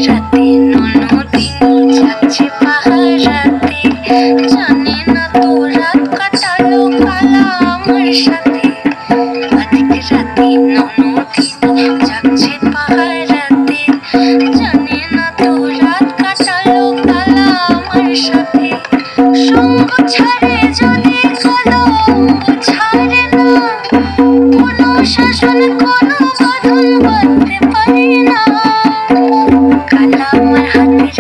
রাতে ননদিন যাচ্ছে পাহারাতে, জানে না তো রাত কাটালো কালা আমার সাথে। আজকে রাতে ননদিন যাচ্ছে পাহারাতে, জানে না তো রাত কাটালো কালা আমার সাথে। সঙ্গ ছাড়ে যদি কালো ছাড়ে না, কোনো শাসন কোনো বাঁধন বাঁধতে পারে না। কালা আমার হাতের